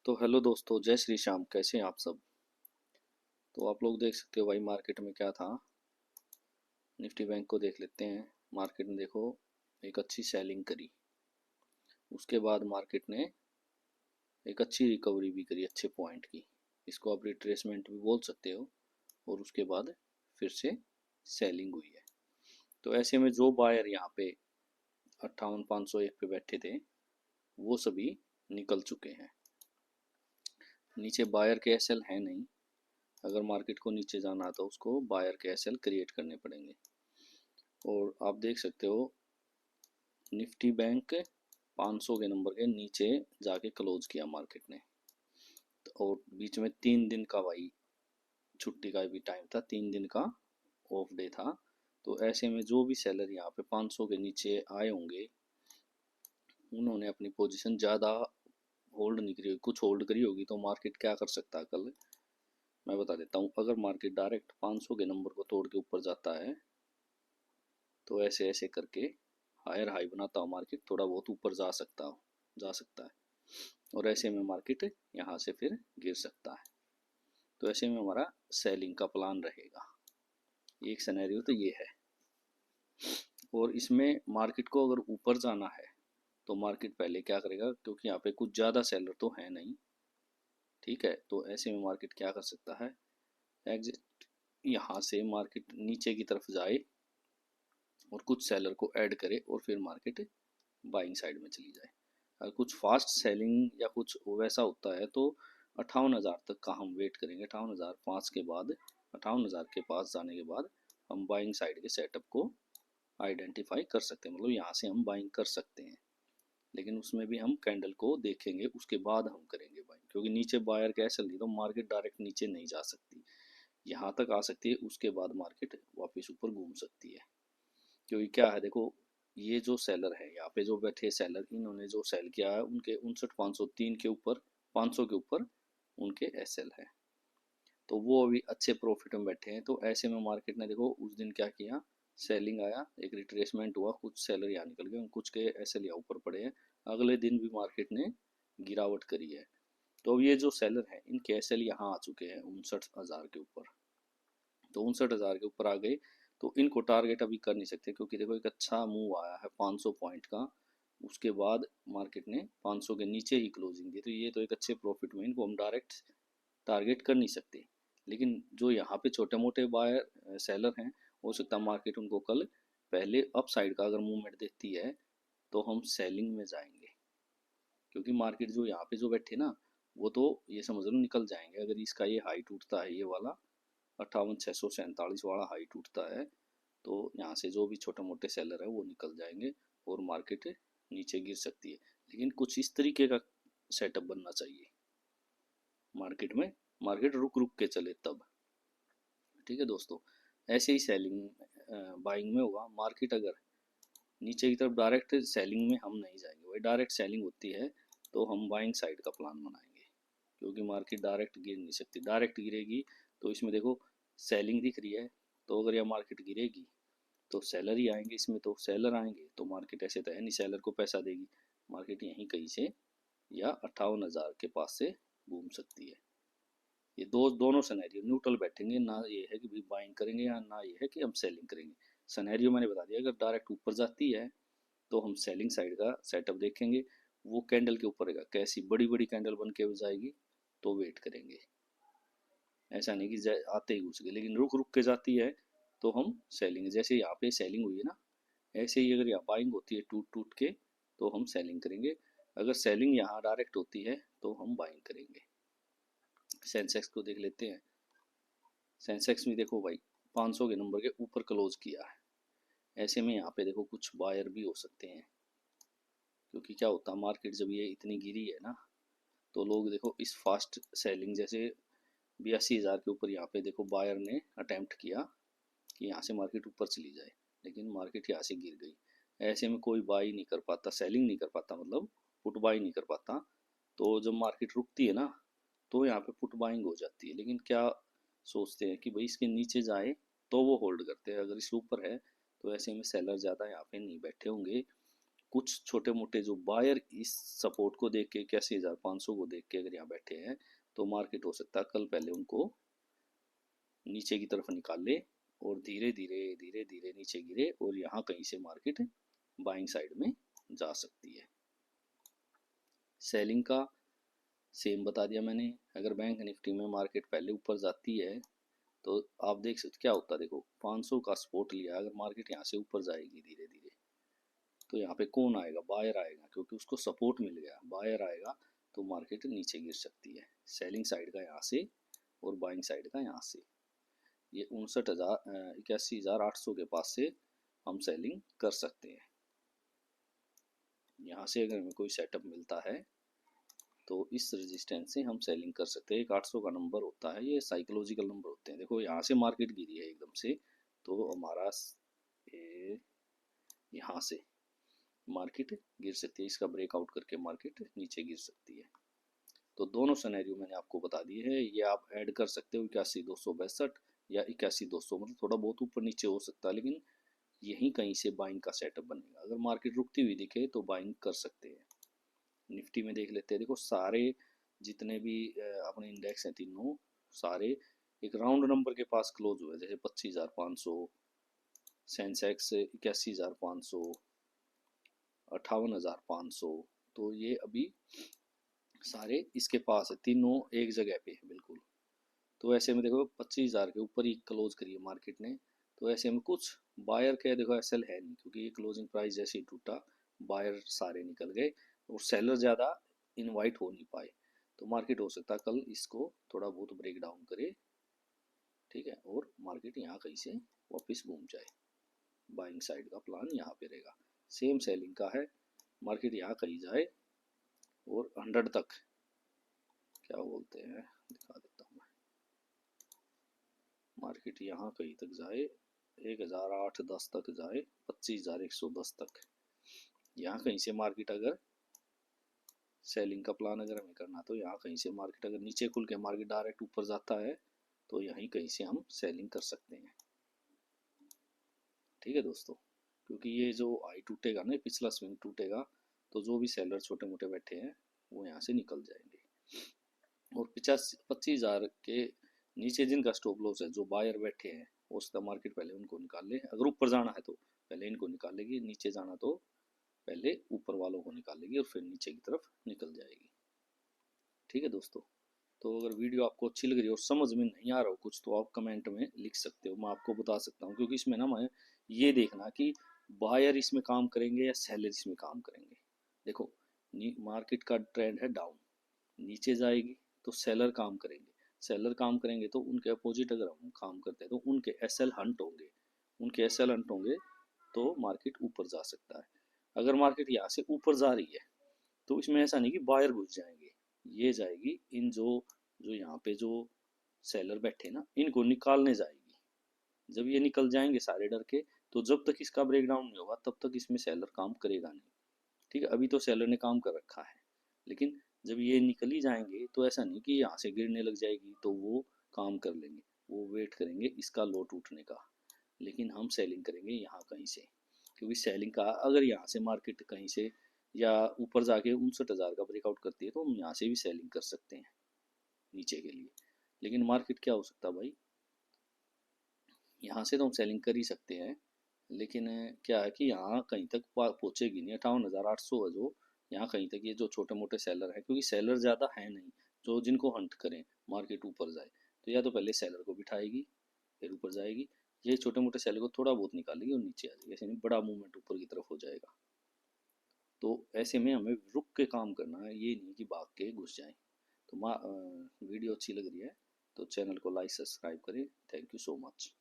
तो हेलो दोस्तों, जय श्री श्याम। कैसे हैं आप सब? तो आप लोग देख सकते हो भाई, मार्केट में क्या था। निफ्टी बैंक को देख लेते हैं। मार्केट ने देखो एक अच्छी सेलिंग करी। उसके बाद मार्केट ने एक अच्छी रिकवरी भी करी, अच्छे पॉइंट की। इसको आप रिट्रेसमेंट भी बोल सकते हो। और उसके बाद फिर से सेलिंग हुई है। तो ऐसे में जो बायर यहाँ पे 58,501 पे बैठे थे, वो सभी निकल चुके हैं। नीचे बायर के एसएल है नहीं। अगर मार्केट को नीचे जाना है तो उसको बायर के एसएल क्रिएट करने पड़ेंगे। और आप देख सकते हो निफ्टी बैंक 500 के नंबर के नीचे जाके क्लोज किया मार्केट ने। और बीच में 3 दिन का भाई छुट्टी का भी टाइम था, 3 दिन का ऑफ डे था। तो ऐसे में जो भी सेलर यहाँ पे 500 के नीचे आए होंगे, उन्होंने अपनी पोजीशन ज़्यादा होल्ड नहीं करी होगी। कुछ होल्ड करी होगी। तो मार्केट क्या कर सकता है कल, मैं बता देता हूँ। अगर मार्केट डायरेक्ट 500 के नंबर को तोड़ के ऊपर जाता है तो ऐसे ऐसे करके हायर हाई बनाता हो मार्केट, थोड़ा बहुत ऊपर जा सकता है। और ऐसे में मार्केट यहाँ से फिर गिर सकता है। तो ऐसे में हमारा सेलिंग का प्लान रहेगा। एक सिनेरियो तो ये है। और इसमें मार्केट को अगर ऊपर जाना है तो मार्केट पहले क्या करेगा, क्योंकि यहाँ पे कुछ ज़्यादा सेलर तो है नहीं, ठीक है। तो ऐसे में मार्केट क्या कर सकता है, एग्जिट यहाँ से मार्केट नीचे की तरफ जाए और कुछ सेलर को ऐड करे और फिर मार्केट बाइंग साइड में चली जाए। अगर कुछ फास्ट सेलिंग या कुछ वैसा होता है तो 58,000 तक का हम वेट करेंगे। 58,005 के बाद, 58,000 के पास जाने के बाद हम बाइंग साइड के सेटअप को आइडेंटिफाई कर सकते हैं। मतलब यहाँ से हम बाइंग कर सकते हैं, लेकिन उसमें भी हम कैंडल को देखेंगे, उसके बाद हम करेंगे बाइंग। क्योंकि नीचे बायर कैसे ली तो मार्केट डायरेक्ट नीचे नहीं जा सकती, यहाँ तक आ सकती है। उसके बाद मार्केट वापस ऊपर घूम सकती है। क्योंकि क्या है देखो, ये जो सेलर है यहाँ पे जो बैठे सेलर, इन्होंने जो सेल किया है उनके 59,503 के ऊपर, 500 के ऊपर उनके एसएल है। तो वो अभी अच्छे प्रॉफिट में बैठे हैं। तो ऐसे में मार्केट ने देखो उस दिन क्या किया, सेलिंग आया, एक रिट्रेसमेंट हुआ, कुछ सेलर यहाँ निकल गए, कुछ के एसएल यहाँ ऊपर पड़े हैं। अगले दिन भी मार्केट ने गिरावट करी है। तो अब ये जो सेलर हैं इनके एसएल यहाँ आ चुके हैं 59,000 के ऊपर। तो 59,000 के ऊपर आ गए तो इनको टारगेट अभी कर नहीं सकते, क्योंकि देखो एक अच्छा मूव आया है 500 पॉइंट का। उसके बाद मार्केट ने 500 के नीचे ही क्लोजिंग दी, तो ये तो एक अच्छे प्रॉफिट में, इनको हम डायरेक्ट टारगेट कर नहीं सकते। लेकिन जो यहाँ पे छोटे मोटे बायर सेलर हैं, हो सकता है मार्केट उनको कल पहले अप साइड का अगर मूवमेंट देती है तो हम सेलिंग में जाएंगे। क्योंकि मार्केट जो यहाँ पे जो बैठे ना, वो तो ये समझ लो निकल जाएंगे। अगर इसका ये हाई टूटता है, ये वाला 58,647 वाला हाई टूटता है, तो यहाँ से जो भी छोटे मोटे सेलर है वो निकल जाएंगे और मार्केट नीचे गिर सकती है। लेकिन कुछ इस तरीके का सेटअप बनना चाहिए मार्केट में, मार्केट रुक रुक के चले तब, ठीक है दोस्तों। ऐसे ही सेलिंग बाइंग में होगा। मार्केट अगर नीचे की तरफ डायरेक्ट सेलिंग में हम नहीं जाएंगे, वही डायरेक्ट सेलिंग होती है तो हम बाइंग साइड का प्लान बनाएंगे। क्योंकि मार्केट डायरेक्ट गिर नहीं सकती, डायरेक्ट गिरेगी तो इसमें देखो सेलिंग दिख रही है। तो अगर यह मार्केट गिरेगी तो सेलर ही आएंगे इसमें, तो सेलर आएंगे तो मार्केट ऐसे तो है नहीं सेलर को पैसा देगी। मार्केट यहीं कहीं से या 58,000 के पास से घूम सकती है। ये दोनों सिनेरियो न्यूट्रल बैठेंगे ना, ये है कि भी बाइंग करेंगे या ना ये है कि हम सेलिंग करेंगे। सिनेरियो मैंने बता दिया, अगर डायरेक्ट ऊपर जाती है तो हम सेलिंग साइड का सेटअप देखेंगे। वो कैंडल के ऊपर रहेगा, कैसी बड़ी बड़ी कैंडल बन के जाएगी तो वेट करेंगे। ऐसा नहीं कि आते ही घुस गए, लेकिन रुक रुक के जाती है तो हम सेलिंग, जैसे यहाँ पे सेलिंग हुई है ना, ऐसे ही अगर यहाँ बाइंग होती है टूट टूट के तो हम सेलिंग करेंगे। अगर सेलिंग यहाँ डायरेक्ट होती है तो हम बाइंग करेंगे। सेंसेक्स को देख लेते हैं। सेंसेक्स में देखो भाई 500 के नंबर के ऊपर क्लोज किया है। ऐसे में यहाँ पे देखो कुछ बायर भी हो सकते हैं। क्योंकि क्या होता है, मार्केट जब ये इतनी गिरी है ना, तो लोग देखो इस फास्ट सेलिंग, जैसे 82,000 के ऊपर यहाँ पे देखो बायर ने अटेम्प्ट किया कि यहाँ से मार्केट ऊपर चली जाए, लेकिन मार्केट यहाँ से गिर गई। ऐसे में कोई बाई नहीं कर पाता, सेलिंग नहीं कर पाता, मतलब पुट बाई नहीं कर पाता। तो जब मार्केट रुकती है ना, तो यहाँ पे पुट बाइंग हो जाती है। लेकिन क्या सोचते हैं कि भाई इसके नीचे जाए तो वो होल्ड करते हैं, अगर इसके ऊपर है तो ऐसे में सेलर ज़्यादा यहाँ पे नहीं बैठे होंगे। कुछ छोटे मोटे जो बायर इस सपोर्ट को देख के 81,500 को देख के अगर यहाँ बैठे हैं तो मार्केट हो सकता है कल पहले उनको नीचे की तरफ निकाल ले और धीरे धीरे धीरे धीरे नीचे गिरे और यहाँ कहीं से मार्केट बाइंग साइड में जा सकती है। सेलिंग का सेम बता दिया मैंने। अगर बैंक निफ्टी में मार्केट पहले ऊपर जाती है तो आप देख सकते क्या होता है, देखो 500 का सपोर्ट लिया, अगर मार्केट यहाँ से ऊपर जाएगी धीरे धीरे तो यहाँ पे कौन आएगा, बायर आएगा, क्योंकि उसको सपोर्ट मिल गया, बायर आएगा तो मार्केट नीचे गिर सकती है। सेलिंग साइड का यहाँ से और बाइंग साइड का यहाँ से, ये 81,800 के पास से हम सेलिंग कर सकते हैं। यहाँ से अगर हमें कोई सेटअप मिलता है तो इस रेजिस्टेंस से हम सेलिंग कर सकते हैं। एक 800 का नंबर होता है, ये साइकोलॉजिकल नंबर होते हैं। देखो यहाँ से मार्केट गिरी है एकदम से, तो हमारा यहाँ से मार्केट गिर सकती है, इसका ब्रेकआउट करके मार्केट नीचे गिर सकती है। तो दोनों सिनेरियो मैंने आपको बता दिए हैं, ये आप ऐड कर सकते हो 81,262 या 81,200, मतलब थोड़ा बहुत ऊपर नीचे हो सकता है, लेकिन यहीं कहीं से बाइंग का सेटअप बनेगा। अगर मार्केट रुकती हुई दिखे तो बाइंग कर सकते हैं। निफ्टी में देख लेते हैं, देखो सारे जितने भी अपने इंडेक्स हैं तीनों सारे एक राउंड नंबर के पास क्लोज हुए, जैसे 25,500, सेंसेक्स 81,500, 58,500, तो ये अभी सारे इसके पास है, तीनों एक जगह पे है बिल्कुल। तो ऐसे में देखो 25,000 के ऊपर ही क्लोज करी है मार्केट ने, तो ऐसे में कुछ बायर के देखो एसएल है नहीं, क्योंकि ये क्लोजिंग प्राइस जैसे ही टूटा बायर सारे निकल गए और सेलर ज़्यादा इनवाइट हो नहीं पाए, तो मार्केट हो सकता है कल इसको थोड़ा बहुत ब्रेक डाउन करे, ठीक है, और मार्केट यहाँ कहीं से वापस घूम जाए। बाइंग साइड का प्लान यहाँ पे रहेगा। सेम सेलिंग का है, मार्केट यहाँ कहीं जाए और 100 तक, क्या बोलते हैं दिखा देता हूँ मैं, मार्केट यहाँ कहीं तक जाए 1,008-10 तक जाए, 25,110 तक, यहाँ कहीं से मार्केट अगर सेलिंग का प्लान अगर हमें करना तो यहाँ कहीं से मार्केट अगर नीचे खुल के मार्केट डायरेक्ट ऊपर जाता है तो यहीं कहीं से हम सेलिंग कर सकते हैं। ठीक है दोस्तों, क्योंकि ये जो आई टूटेगा ना, पिछला स्विंग टूटेगा तो जो भी सेलर छोटे मोटे बैठे हैं वो यहाँ से निकल जाएंगे, और 25,000 के नीचे जिनका स्टॉप लॉस है, जो बायर बैठे हैं, हो सकता मार्केट पहले उनको निकाल ले। अगर ऊपर जाना है तो पहले इनको निकाल लेगी, नीचे जाना तो पहले ऊपर वालों को निकाल लेगी और फिर नीचे की तरफ निकल जाएगी। ठीक है दोस्तों, तो अगर वीडियो आपको अच्छी लग रही है और समझ में नहीं आ रहा हो कुछ तो आप कमेंट में लिख सकते हो, मैं आपको बता सकता हूँ, क्योंकि इसमें ना मैं ये देखना कि बायर इसमें काम करेंगे या सेलर इसमें काम करेंगे। देखो मार्केट का ट्रेंड है डाउन, नीचे जाएगी तो सेलर काम करेंगे, सेलर काम करेंगे तो उनके अपोजिट अगर हम काम करते हैं तो उनके एसएल हंट होंगे, उनके एसएल हंट होंगे तो मार्केट ऊपर जा सकता है। अगर मार्केट यहाँ से ऊपर जा रही है तो इसमें ऐसा नहीं कि बायर घुस जाएंगे, ये जाएगी इन जो जो यहाँ पे जो सेलर बैठे ना इनको निकालने जाएगी। जब ये निकल जाएंगे सारे डर के, तो जब तक इसका ब्रेकडाउन नहीं होगा तब तक इसमें सेलर काम करेगा नहीं। ठीक है, अभी तो सेलर ने काम कर रखा है, लेकिन जब ये निकल ही जाएंगे तो ऐसा नहीं कि यहाँ से गिरने लग जाएगी तो वो काम कर लेंगे, वो वेट करेंगे इसका लो टूटने का, लेकिन हम सेलिंग करेंगे यहाँ कहीं से, क्योंकि सेलिंग का अगर यहाँ से मार्केट कहीं से या ऊपर जाके 59,000 का ब्रेकआउट करती है तो हम यहाँ से भी सेलिंग कर सकते हैं नीचे के लिए। लेकिन मार्केट क्या हो सकता है भाई, यहाँ से तो हम सेलिंग कर ही सकते हैं, लेकिन क्या है कि यहाँ कहीं तक पहुँचेगी नहीं। 58,800 है जो यहाँ कहीं तक, ये जो छोटे मोटे सेलर हैं, क्योंकि सेलर ज़्यादा है नहीं जो जिनको हंट करें मार्केट ऊपर जाए, तो या तो पहले सेलर को बिठाएगी फिर ऊपर जाएगी, ये छोटे मोटे सेलर को थोड़ा बहुत निकालेगी और नीचे आ जाएगी, ऐसे नहीं बड़ा मूवमेंट ऊपर की तरफ हो जाएगा। तो ऐसे में हमें रुक के काम करना है, ये नहीं कि भाग के घुस जाए। तो वीडियो अच्छी लग रही है तो चैनल को लाइक सब्सक्राइब करें। Thank you so much.